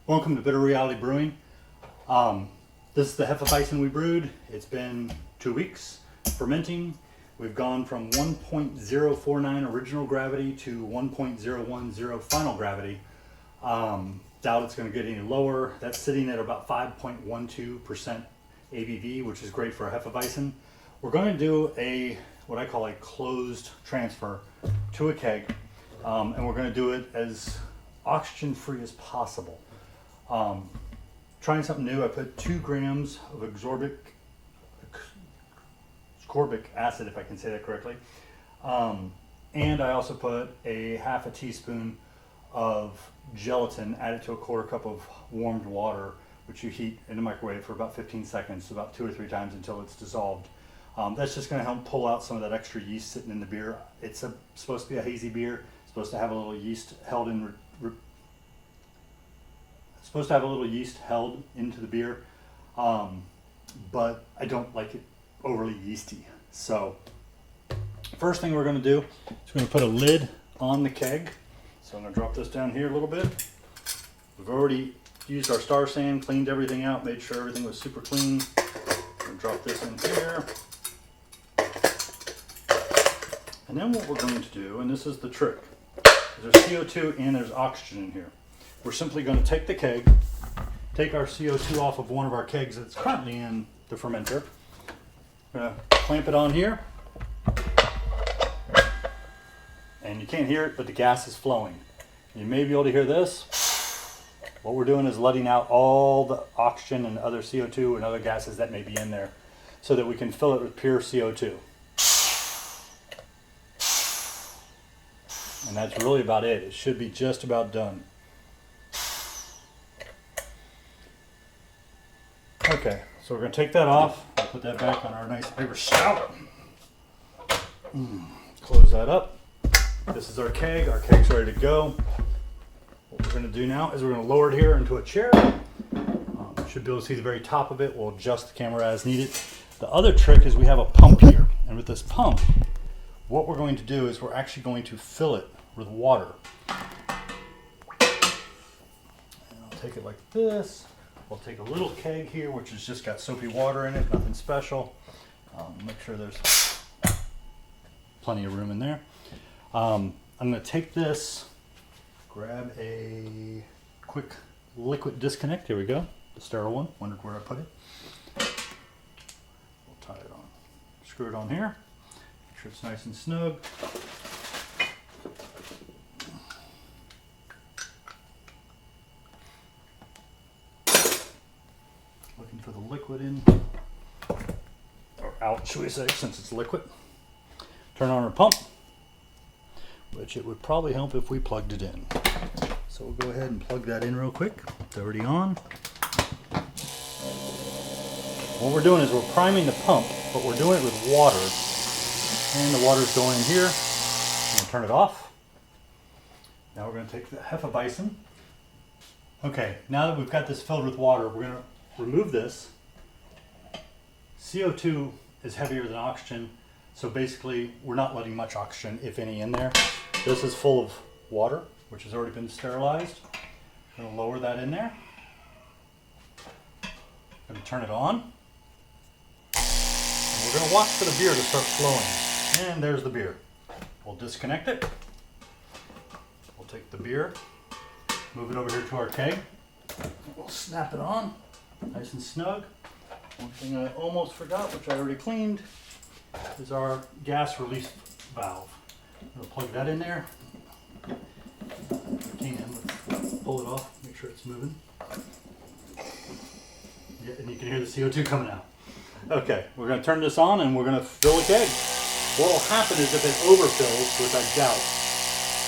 Welcome to Bitter Reality Brewing. This is the Hefeweizen we brewed. It's been 2 weeks fermenting. We've gone from 1.049 original gravity to 1.010 final gravity. Doubt it's going to get any lower. That's sitting at about 5.12% ABV, which is great for a Hefeweizen. We're going to do what I call a closed transfer to a keg, and we're going to do it as oxygen free as possible. Trying something new, I put 2 grams of ascorbic acid, if I can say that correctly, and I also put a half a teaspoon of gelatin added to a 1/4 cup of warmed water, which you heat in the microwave for about 15 seconds, about 2 or 3 times until it's dissolved. That's just going to help pull out some of that extra yeast sitting in the beer. It's supposed to be a hazy beer. It's supposed to have a little yeast held in. Supposed to have a little yeast held into the beer, but I don't like it overly yeasty. So first thing we're going to do is we're going to put a lid on the keg. So I'm going to drop this down here a little bit. We've already used our Star Sand, cleaned everything out, made sure everything was super clean. I'm going to drop this in here. And then what we're going to do, and this is the trick, there's CO2 and there's oxygen in here. We're simply going to take the keg, take our CO2 off of one of our kegs that's currently in the fermenter. We're going to clamp it on here. And you can't hear it, but the gas is flowing. You may be able to hear this. What we're doing is letting out all the oxygen and other CO2 and other gases that may be in there so that we can fill it with pure CO2. And that's really about it. It should be just about done. Okay, so we're going to take that off, put that back on our nice paper spout. Close that up. This is our keg. Our keg's ready to go. What we're going to do now is we're going to lower it here into a chair. You should be able to see the very top of it. We'll adjust the camera as needed. The other trick is we have a pump here. And with this pump, what we're going to do is we're actually going to fill it with water. And I'll take it like this. We'll take a little keg here, which has just got soapy water in it, nothing special. Make sure there's plenty of room in there. I'm going to take this, grab a quick liquid disconnect. Here we go, the sterile one. Wondered where I put it. We'll tie it on, screw it on here. Make sure it's nice and snug. Looking for the liquid in, or out, should we say, since it's liquid. Turn on our pump, which it would probably help if we plugged it in. So we'll go ahead and plug that in real quick. It's already on. What we're doing is we're priming the pump, but we're doing it with water. And the water's going in here. I'm going to turn it off. Now we're going to take the Hefeweizen. Okay, now that we've got this filled with water, we're going to remove this. CO2 is heavier than oxygen, so basically we're not letting much oxygen, if any, in there. This is full of water, which has already been sterilized. I'm going to lower that in there. I'm going to turn it on. And we're going to watch for the beer to start flowing. And there's the beer. We'll disconnect it. We'll take the beer, move it over here to our keg. We'll snap it on. Nice and snug. One thing I almost forgot, which I already cleaned, is our gas release valve. We'll plug that in there. If we can, let's pull it off, make sure it's moving. Yeah, and you can hear the CO2 coming out. Okay, we're going to turn this on and we're going to fill a keg. What will happen is if it overfills, which I doubt,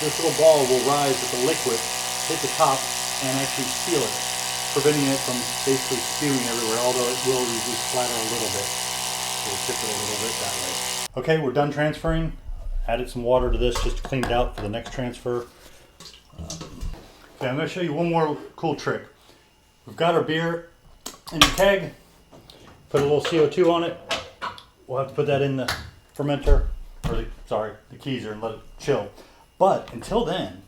this little ball will rise with the liquid, hit the top, and actually seal it, preventing it from basically spewing everywhere, although it will usually splatter a little bit. We'll tip it a little bit that way. Okay, we're done transferring. Added some water to this just to clean it out for the next transfer. Okay, I'm going to show you one more cool trick. We've got our beer in the keg. Put a little CO2 on it. We'll have to put that in the fermenter, or the keezer, and let it chill. But until then,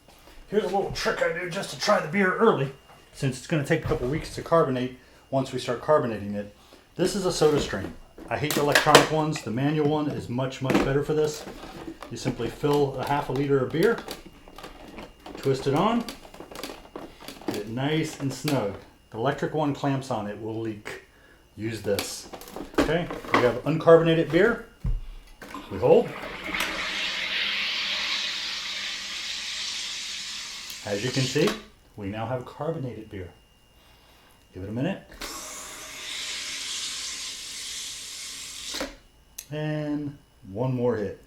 here's a little trick I do just to try the beer early. since it's going to take a couple weeks to carbonate once we start carbonating it. This is a soda stream. I hate the electronic ones. The manual one is much better for this. You simply fill a half a liter of beer, twist it on, get it nice and snug. The electric one clamps on, it will leak. Use this. Okay, we have uncarbonated beer. We hold. As you can see, we now have carbonated beer. Give it a minute. And one more hit.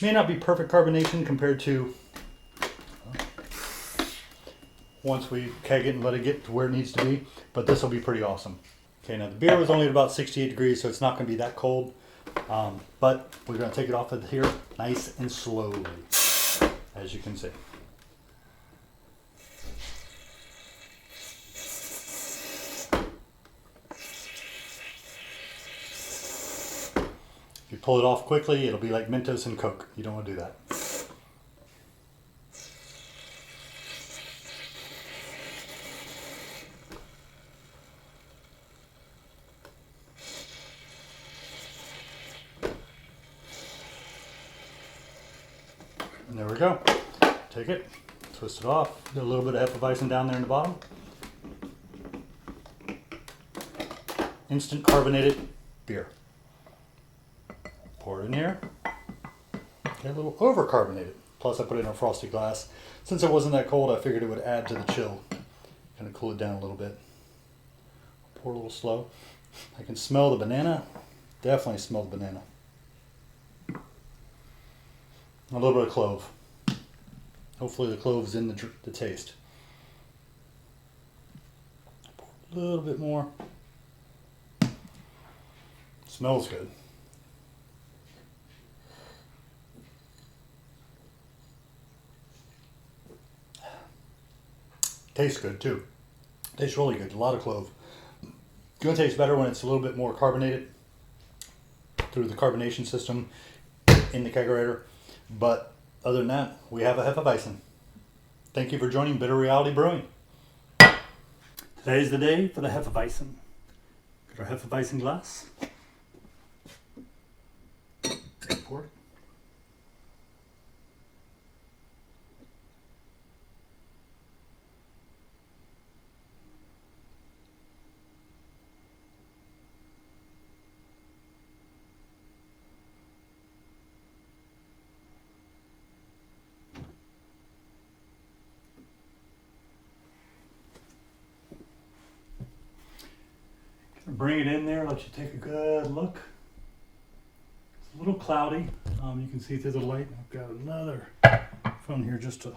May not be perfect carbonation compared to once we keg it and let it get to where it needs to be, but this will be pretty awesome. Okay, now the beer was only at about 68 degrees, so it's not going to be that cold, but we're going to take it off of here nice and slowly, as you can see. If you pull it off quickly, it'll be like Mentos and Coke. You don't want to do that. And there we go. Take it, twist it off. Get a little bit of Hefeweizen down there in the bottom. Instant carbonated beer. Pour it in here. Get a little over carbonated. Plus I put it in a frosted glass. Since it wasn't that cold, I figured it would add to the chill. Kind of cool it down a little bit. Pour a little slow. I can smell the banana. Definitely smell the banana. A little bit of clove. Hopefully the clove's in the taste. Pour a little bit more. Smells good. Tastes good too. Tastes really good. A lot of clove. It's going to taste better when it's a little bit more carbonated through the carbonation system in the kegerator. But other than that, we have a Hefeweizen. Thank you for joining Bitter Reality Brewing. Today is the day for the Hefeweizen. Get our Hefeweizen glass. Pour it. Bring it in there, let you take a good look. It's a little cloudy. You can see through the light. I've got another phone here just to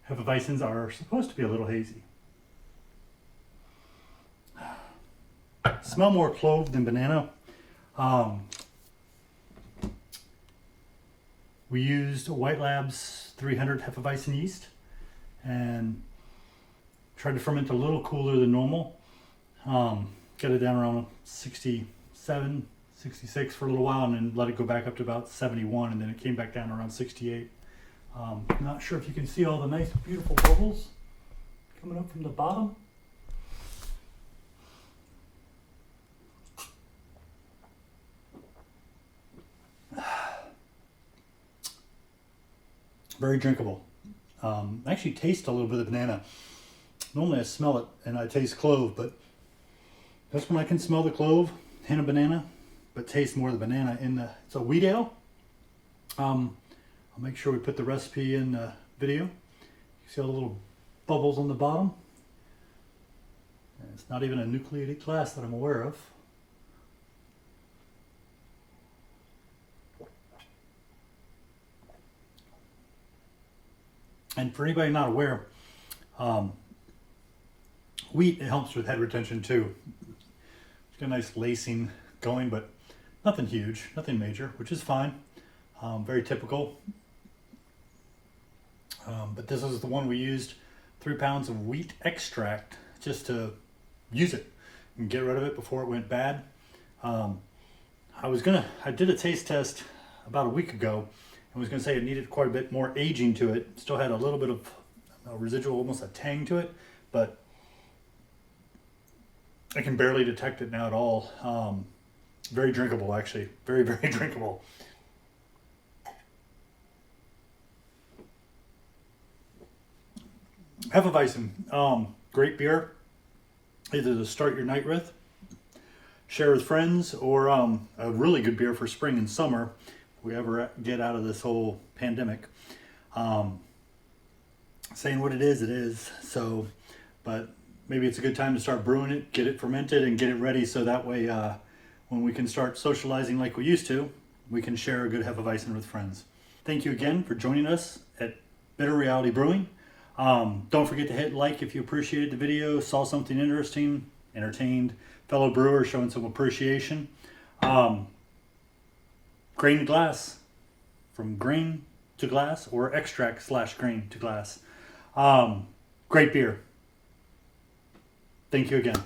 Hefeweizens are supposed to be a little hazy. Smell more clove than banana. We used Whitelabs 300 Hefeweizen yeast and tried to ferment a little cooler than normal. Got it down around 67, 66 for a little while, and then let it go back up to about 71, and then it came back down around 68. Not sure if you can see all the nice beautiful bubbles coming up from the bottom. Very drinkable. Actually taste a little bit of banana. Normally I smell it and I taste clove, but that's when I can smell the clove, hint of banana, but taste more of the banana in the, it's a wheat ale. I'll make sure we put the recipe in the video. You see all the little bubbles on the bottom. And it's not even a nucleated glass that I'm aware of. And for anybody not aware, wheat, it helps with head retention too. It's got a nice lacing going, but nothing huge, nothing major, which is fine. Very typical. But this is the one we used 3 pounds of wheat extract just to use it. and get rid of it before it went bad. I did a taste test about a week ago. I was gonna say it needed quite a bit more aging to it. Still had a little bit of residual, almost a tang to it, but I can barely detect it now at all. Very drinkable, actually. Very, very drinkable. Hefeweizen, great beer, either to start your night with, share with friends, or a really good beer for spring and summer if we ever get out of this whole pandemic. Saying what it is. So, but maybe it's a good time to start brewing it, get it fermented, and get it ready so that way when we can start socializing like we used to, we can share a good Hefeweizen with friends. Thank you again for joining us at Bitter Reality Brewing. Don't forget to hit like if you appreciated the video, saw something interesting, entertained fellow brewers showing some appreciation. Grain to glass, from grain to glass, or extract/grain to glass. Great beer. Thank you again.